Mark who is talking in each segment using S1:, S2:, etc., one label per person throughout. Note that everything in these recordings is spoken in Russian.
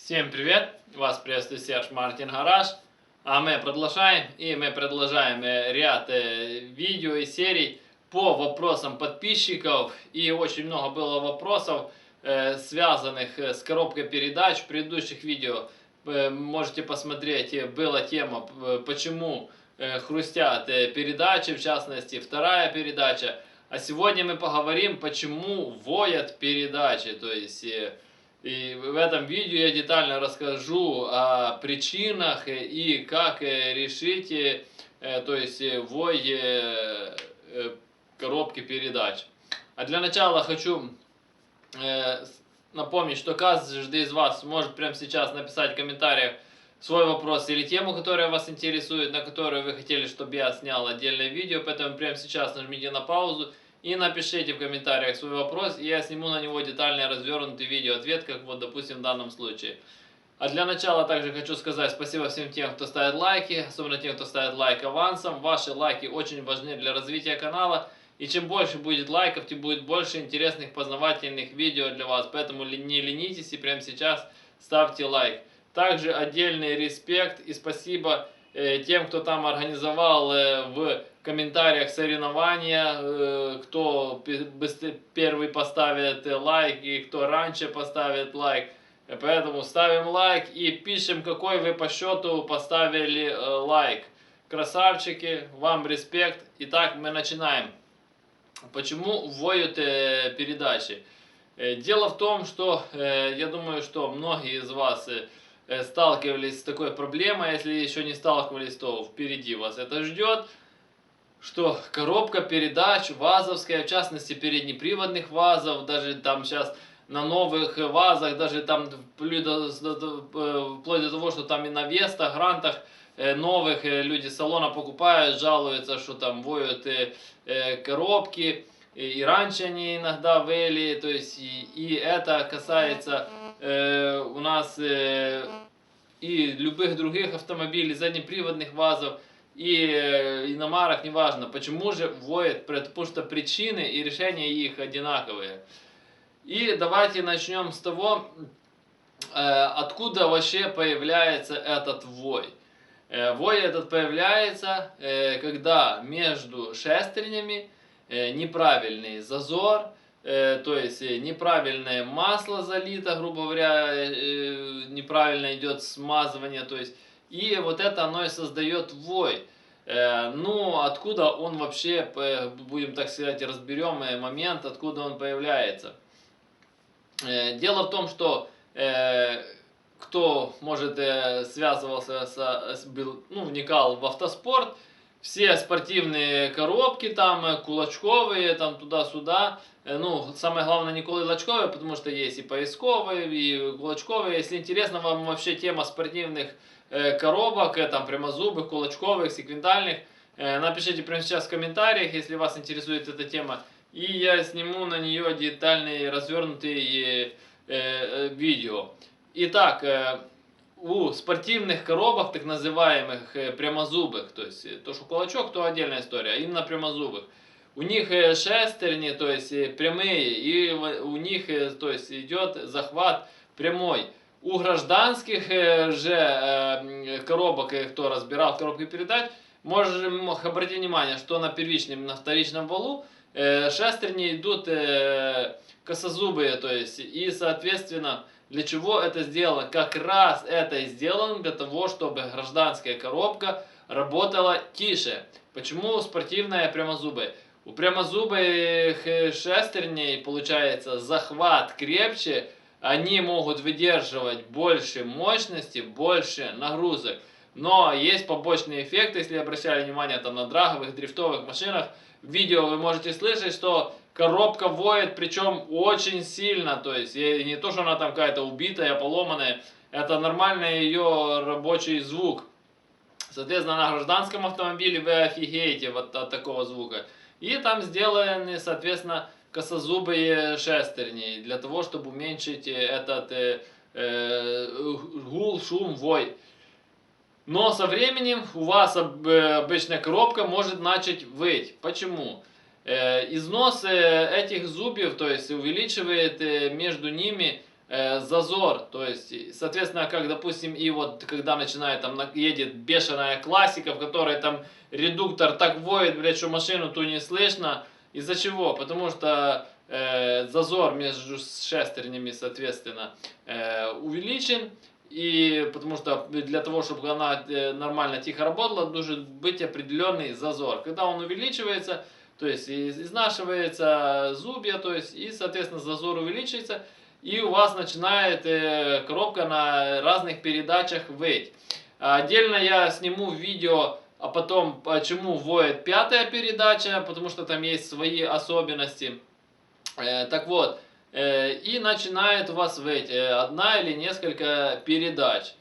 S1: Всем привет! Вас приветствует Серж Мартин Гараж. А мы продолжаем ряд видео и серий по вопросам подписчиков. И очень много было вопросов, связанных с коробкой передач в предыдущих видео. Можете посмотреть, была тема, почему хрустят передачи, в частности вторая передача. А сегодня мы поговорим, почему воят передачи. То есть и в этом видео я детально расскажу о причинах и как решить, то есть вой коробки передач. А для начала хочу напомнить, что каждый из вас может прямо сейчас написать в комментариях свой вопрос или тему, которая вас интересует, на которую вы хотели, чтобы я снял отдельное видео. Поэтому прямо сейчас нажмите на паузу и напишите в комментариях свой вопрос, и я сниму на него детальный развернутый видео-ответ, как вот, допустим, в данном случае. А для начала также хочу сказать спасибо всем тем, кто ставит лайки, особенно тем, кто ставит лайк авансом. Ваши лайки очень важны для развития канала, и чем больше будет лайков, тем будет больше интересных познавательных видео для вас. Поэтому не ленитесь и прямо сейчас ставьте лайк. Также отдельный респект и спасибо тем, кто там организовал в комментариях соревнования, кто первый поставит лайк и кто раньше поставит лайк. Поэтому ставим лайк и пишем, какой вы по счету поставили лайк. Красавчики, вам респект. Итак, мы начинаем. Почему воют передачи? Дело в том, что я думаю, что многие из вас сталкивались с такой проблемой. Если еще не сталкивались, то впереди вас это ждет. Что коробка передач вазовская, в частности переднеприводных вазов, даже там сейчас на новых вазах, даже там вплоть до того, что там и на Веста, Грантах новых люди с салона покупают, жалуются, что там воют коробки. И раньше они иногда выли, то есть и это касается у нас и любых других автомобилей, заднеприводных вазов, и иномарок, неважно. Почему же воет? Потому что причины и решения их одинаковые. И давайте начнем с того, откуда вообще появляется этот вой. Вой этот появляется, когда между шестернями неправильный зазор, то есть неправильное масло залито, грубо говоря, неправильно идет смазывание, то есть, и вот это оно и создает вой. Ну, откуда он вообще, будем так сказать, разберем момент, откуда он появляется. Дело в том, что кто, может, связывался, вникал в автоспорт, все спортивные коробки там, кулачковые, там туда-сюда. Ну, самое главное, не кулачковые, потому что есть и поисковые, и кулачковые. Если интересна вам вообще тема спортивных коробок, там прямозубых, кулачковых, секвентальных, напишите прямо сейчас в комментариях, если вас интересует эта тема. И я сниму на нее детальные развернутые видео. Итак, у спортивных коробок, так называемых прямозубых, то есть то, что кулачок, то отдельная история, а именно прямозубых. У них шестерни, то есть прямые, и у них, то есть идет захват прямой. У гражданских же коробок, кто разбирал коробки передач, можем обратить внимание, что на первичном и на вторичном валу шестерни идут косозубые, то есть, и соответственно, для чего это сделано? Как раз это и сделано для того, чтобы гражданская коробка работала тише. Почему спортивная прямозубая? У прямозубых шестерней получается захват крепче, они могут выдерживать больше мощности, больше нагрузок. Но есть побочный эффект, если обращали внимание там, на драговых, дрифтовых машинах. В видео вы можете слышать, что коробка воет, причем очень сильно. То есть не то, что она там какая-то убитая, поломанная. Это нормальный ее рабочий звук. Соответственно, на гражданском автомобиле вы офигеете вот от такого звука. И там сделаны, соответственно, косозубые шестерни, для того, чтобы уменьшить этот гул, шум, вой. Но со временем у вас обычная коробка может начать выть. Почему? Износ этих зубьев, то есть увеличивает между ними зазор, то есть, соответственно, как, допустим, и вот, когда начинает, там, едет бешеная классика, в которой, там, редуктор так воет, блядь, что машину ту не слышно. Из-за чего? Потому что зазор между шестернями, соответственно, увеличен. И потому что для того, чтобы она нормально тихо работала, должен быть определенный зазор. Когда он увеличивается, то есть изнашивается зубья, то есть и, соответственно, зазор увеличивается, и у вас начинает коробка на разных передачах выть. Отдельно я сниму видео, а потом почему воет пятая передача, потому что там есть свои особенности. Так вот, и начинает у вас выть одна или несколько передач.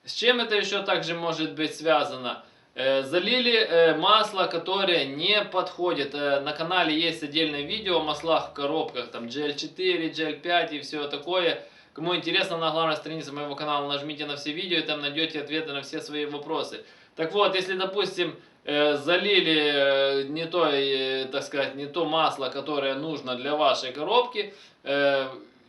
S1: С чем это еще также может быть связано? Залили масло, которое не подходит. На канале есть отдельное видео о маслах в коробках, там GL4, GL5 и все такое. Кому интересно, на главной странице моего канала нажмите на все видео, и там найдете ответы на все свои вопросы. Так вот, если, допустим, залили не то, так сказать, не то масло, которое нужно для вашей коробки,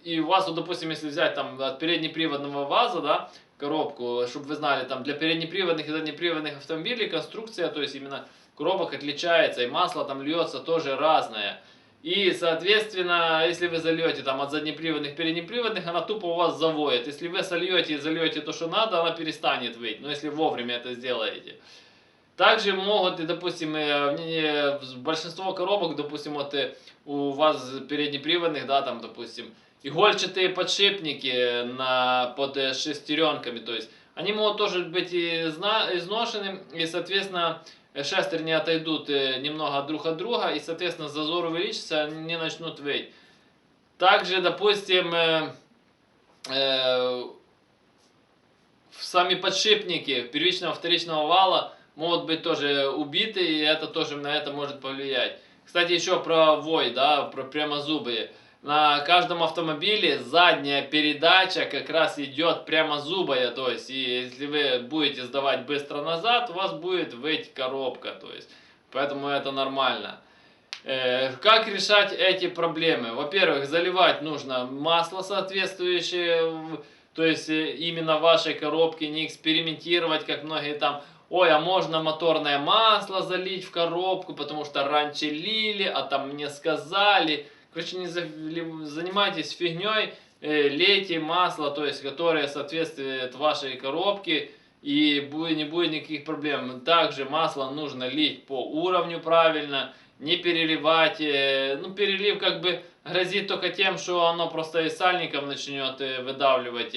S1: и у вас, вот, допустим, если взять там от переднеприводного ВАЗа, да, коробку, чтобы вы знали, там для переднеприводных и заднеприводных автомобилей конструкция, то есть именно коробок отличается, и масло там льется тоже разное. И, соответственно, если вы зальете там от заднеприводных, переднеприводных, она тупо у вас завоет. Если вы сольете и зальете то, что надо, она перестанет выть, но если вовремя это сделаете. Также могут, допустим, большинство коробок, допустим, вот у вас переднеприводных, да, там, допустим, игольчатые подшипники под шестеренками, то есть они могут тоже быть изношены, и, соответственно, шестерни отойдут немного друг от друга, и, соответственно, зазор увеличится, они не начнут выть. Также, допустим, сами подшипники первичного, вторичного вала могут быть тоже убиты, и это тоже на это может повлиять. Кстати, еще про вой, да, про прямозубые. На каждом автомобиле задняя передача как раз идет прямозубая, то есть, и если вы будете сдавать быстро назад, у вас будет выть коробка, то есть, поэтому это нормально. Как решать эти проблемы? Во-первых, заливать нужно масло соответствующее, то есть именно вашей коробке, не экспериментировать, как многие там, ой, а можно моторное масло залить в коробку, потому что раньше лили, а там мне сказали. Короче, не занимайтесь фигней, лейте масло, то есть, которое соответствует вашей коробке, и не будет никаких проблем. Также масло нужно лить по уровню правильно, не переливать. Ну, перелив как бы грозит только тем, что оно просто из сальников начнет выдавливать,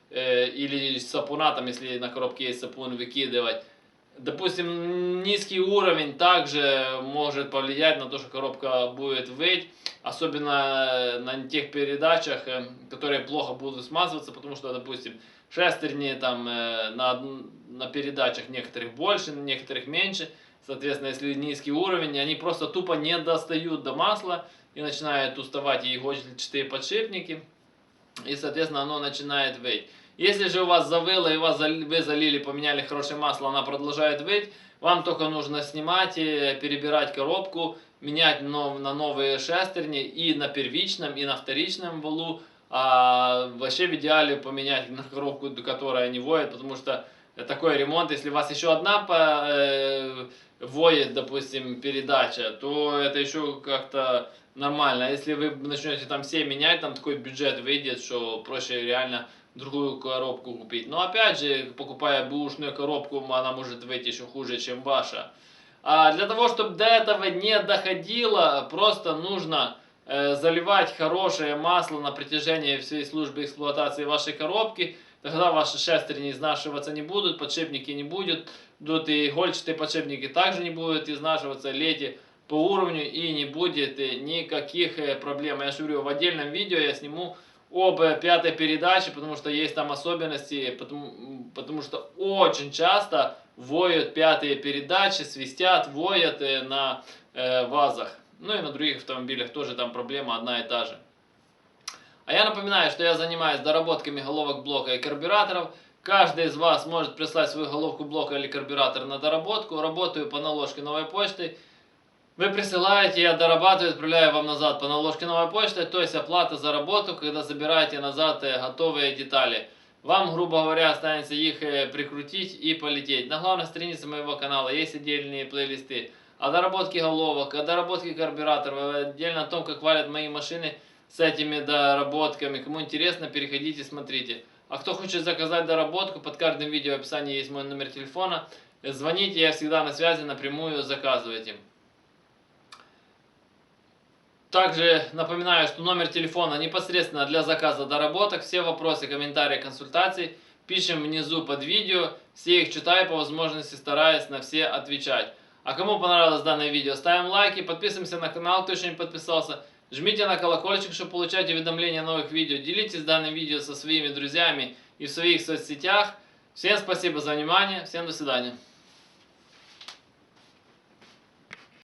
S1: или сапуна, там, если на коробке есть сапун, выкидывать. Допустим, низкий уровень также может повлиять на то, что коробка будет выть, особенно на тех передачах, которые плохо будут смазываться, потому что, допустим, шестерни там на передачах некоторых больше, на некоторых меньше. Соответственно, если низкий уровень, они просто тупо не достают до масла и начинают уставать и игольчатые подшипники, и, соответственно, оно начинает выть. Если же у вас завыло и вы залили, поменяли хорошее масло, она продолжает выть, вам только нужно снимать, перебирать коробку, менять на новые шестерни и на первичном, и на вторичном валу. А вообще в идеале поменять на коробку, которая не воет, потому что такой ремонт, если у вас еще одна воет, допустим, передача, то это еще как-то нормально. А если вы начнете там все менять, там такой бюджет выйдет, что проще реально другую коробку купить. Но опять же, покупая бэушную коробку, она может выйти еще хуже, чем ваша. А для того, чтобы до этого не доходило, просто нужно заливать хорошее масло на протяжении всей службы эксплуатации вашей коробки. Тогда ваши шестерни изнашиваться не будут, подшипники не будут, и игольчатые подшипники также не будут изнашиваться, лейте по уровню, и не будет никаких проблем. Я же говорю, в отдельном видео я сниму об пятой передаче, потому что есть там особенности, потому что очень часто воют пятые передачи, свистят, воют на ВАЗах. Ну и на других автомобилях тоже там проблема одна и та же. А я напоминаю, что я занимаюсь доработками головок блока и карбюраторов. Каждый из вас может прислать свою головку блока или карбюратор на доработку. Работаю по наложке новой почты. Вы присылаете, я дорабатываю, отправляю вам назад по наложке новой почты, то есть оплата за работу, когда забираете назад готовые детали. Вам, грубо говоря, останется их прикрутить и полететь. На главной странице моего канала есть отдельные плейлисты о доработке головок, о доработке карбюраторов, отдельно о том, как валят мои машины с этими доработками. Кому интересно, переходите, смотрите. А кто хочет заказать доработку, под каждым видео в описании есть мой номер телефона. Звоните, я всегда на связи, напрямую заказывайте. Также напоминаю, что номер телефона непосредственно для заказа доработок. Все вопросы, комментарии, консультации пишем внизу под видео. Все их читаю, по возможности стараюсь на все отвечать. А кому понравилось данное видео, ставим лайки, подписываемся на канал, кто еще не подписался. Жмите на колокольчик, чтобы получать уведомления о новых видео. Делитесь данным видео со своими друзьями и в своих соцсетях. Всем спасибо за внимание, всем до свидания.